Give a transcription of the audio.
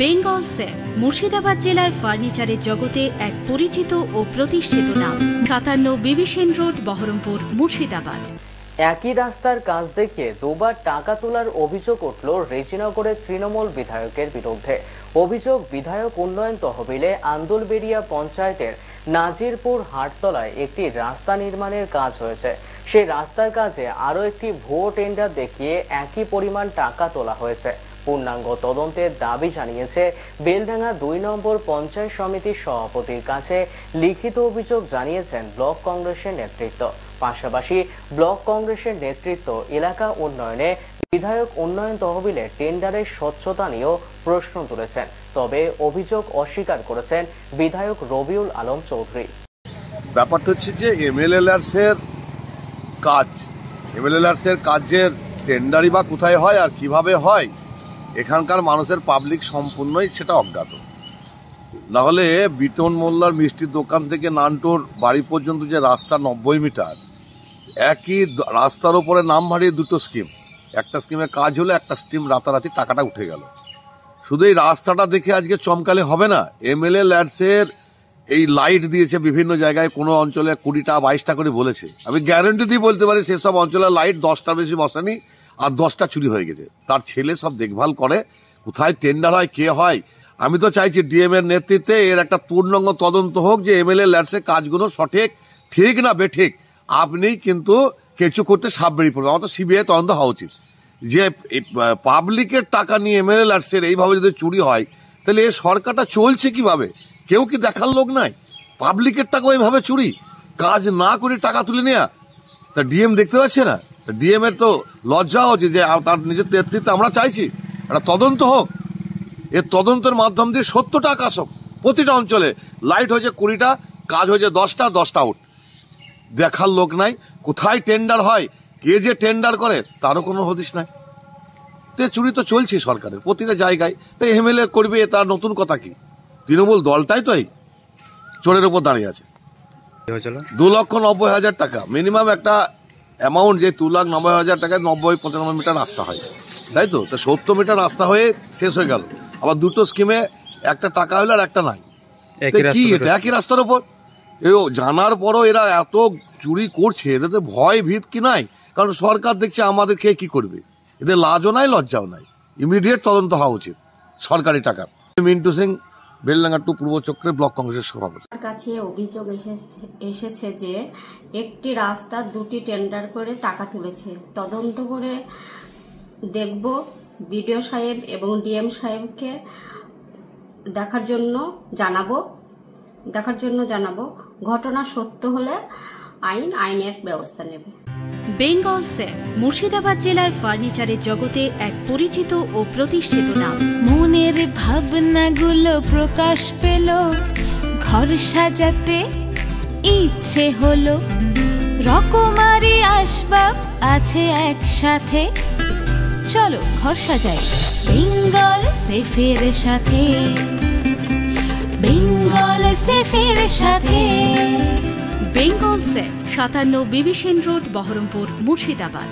Bengal safe Murshidabad জেলায় ফার্নিচারের জগতে এক পরিচিত ও প্রতিষ্ঠিত নাম। 57 বিবি সেন রোড, বহরমপুর, মুর্শিদাবাদ। একই রাস্তার কাজ দেখিয়ে দুবার টাকা তোলার অভিযোগ উঠল রেজিনগরের তৃণমূল বিধায়কের বিরুদ্ধে। অভিযোগ, বিধায়ক উন্নয়ন তহবিলে আন্দুলবেড়িয়া পঞ্চায়েতের নাজিরপুর হাটতলায় একটি রাস্তা নির্মাণের কাজ হয়েছে। সেই রাস্তার কাজে আরও একটি ভুয়ো টেন্ডার দেখিয়ে একই পরিমাণ টাকা তোলা হয়েছে। পূর্ণাঙ্গ তদন্তের দাবি জানিয়েছে বেলডাঙ্গা 2 নম্বর পঞ্চায়েত সমিতির সভাপতির কাছে লিখিত অভিযোগ জানিয়েছেন ব্লক কংগ্রেসের নেতৃত্ব। পাশাপাশি ব্লক কংগ্রেসের নেতৃত্ব এলাকা উন্নয়নে বিধায়ক উন্নয়ন তহবিলে টেন্ডারের স্বচ্ছতা নিয়েও প্রশ্ন তুলেছেন। তবে অভিযোগ অস্বীকার করেছেন বিধায়ক রবিউল আলম চৌধুরী। ব্যাপারটা হচ্ছে যে এমএলএর কাজের টেন্ডারই বা কোথায় হয় আর কিভাবে হয়, এখানকার মানুষের পাবলিক সম্পূর্ণই সেটা অজ্ঞাত। নাহলে বিটন মোল্লার মিষ্টির দোকান থেকে নানটোর বাড়ি পর্যন্ত যে রাস্তা 90 মিটার, একই রাস্তার উপরে নাম ভারিয়ে দুটো স্কিম, একটা স্কিমে কাজ হলে একটা স্কিম রাতারাতি টাকাটা উঠে গেল। শুধু এই রাস্তাটা দেখে আজকে চমকালে হবে না। এমএলএ ল্যাডসের এই লাইট দিয়েছে বিভিন্ন জায়গায়, কোনো অঞ্চলে 20টা 22টা করে বলেছে। আমি গ্যারান্টি দিয়ে বলতে পারি সেসব অঞ্চলের লাইট 10টার বেশি বসেনি, আর 10টা চুরি হয়ে গেছে। তার ছেলে সব দেখভাল করে, কোথায় টেন্ডার হয়, কে হয়। আমি তো চাইছি ডিএম এর নেতৃত্বে এর একটা পূর্ণাঙ্গ তদন্ত হোক যে এমএলএ ল্যাডসের কাজগুলো সঠিক, ঠিক না বেঠিক। আপনি কিন্তু কিছু করতে সাপ বেরিয়ে পড়বে। আমার তো সিবিআই তদন্ত হওয়া উচিত যে পাবলিকের টাকা নিয়ে এমএলএ ল্যাডসের এইভাবে যদি চুরি হয়, তাহলে এই সরকারটা চলছে কিভাবে? কেউ কি দেখার লোক নাই? পাবলিকের টাকা ওইভাবে চুরি, কাজ না করে টাকা তুলে নেওয়া, তা ডিএম দেখতে পাচ্ছে না? ডিএম এর তো লজ্জা হচ্ছে যে তার নিজের নেতৃত্বে আমরা চাইছি একটা তদন্ত হোক। এর তদন্তের মাধ্যম দিয়ে সত্যটা আকাশ হোক। প্রতিটা অঞ্চলে লাইট হয়েছে 20টা, কাজ হয়েছে 10টা আউট। দেখার লোক নাই। কোথায় টেন্ডার হয়, কে যে টেন্ডার করে তারও কোনো হদিশ নাই। তে চুরি তো চলছে সরকারের প্রতিটা জায়গায়। তো এমএলএ করবে, তার নতুন কথা কি? তৃণমূল দলটাই তো এই চোরের উপর দাঁড়িয়ে আছে। 2,90,000 টাকা মিনিমাম একটা অ্যামাউন্ট, যে 2,90,000 টাকায় 90-95 মিটার রাস্তা হয়, তাই তো? 70 মিটার রাস্তা হয়ে শেষ হয়ে গেল। আবার দুটো স্কিমে একটা টাকা হলো আর একটা নাই। কি এটা? একই রাস্তার উপর জানার পরও এরা এত চুরি করছে, এদের ভয় ভীত কি নাই? কারণ সরকার দেখছে আমাদের খেয়ে কি করবে। এদের লাজও নাই, লজ্জাও নাই। ইমিডিয়েট তদন্ত হওয়া উচিত সরকারি টাকার। মিন্টু সিং, বেলডাঙ্গা 2 পূর্ব চক্রের ব্লক কংগ্রেসের সভাপতি। কাছে অভিযোগ এসেছে যে একটি রাস্তা 2টি টেন্ডার করে টাকা তুলেছে। তদন্ত করে দেখব, বিডিও সাহেব এবং ডিএম সাহেবকে দেখার জন্য জানাবো। ঘটনা সত্য হলে আইনের ব্যবস্থা নেবে। বেঙ্গল সেফ মুর্শিদাবাদ জেলায় ফার্নিচারের জগতে এক পরিচিত ও প্রতিষ্ঠিত নাম। মনের ভাবনাগুলো প্রকাশ পেল, ঘর সাজাতে ইচ্ছে হলো, রকমারি আসবাব আছে একসাথে, চলো ঘর সাজাই বেঙ্গল সেফের সাথে। বেঙ্গল সেফের সাথে। বেঙ্গল সেফ 57 বিবি সেন রোড, বহরমপুর, মুর্শিদাবাদ।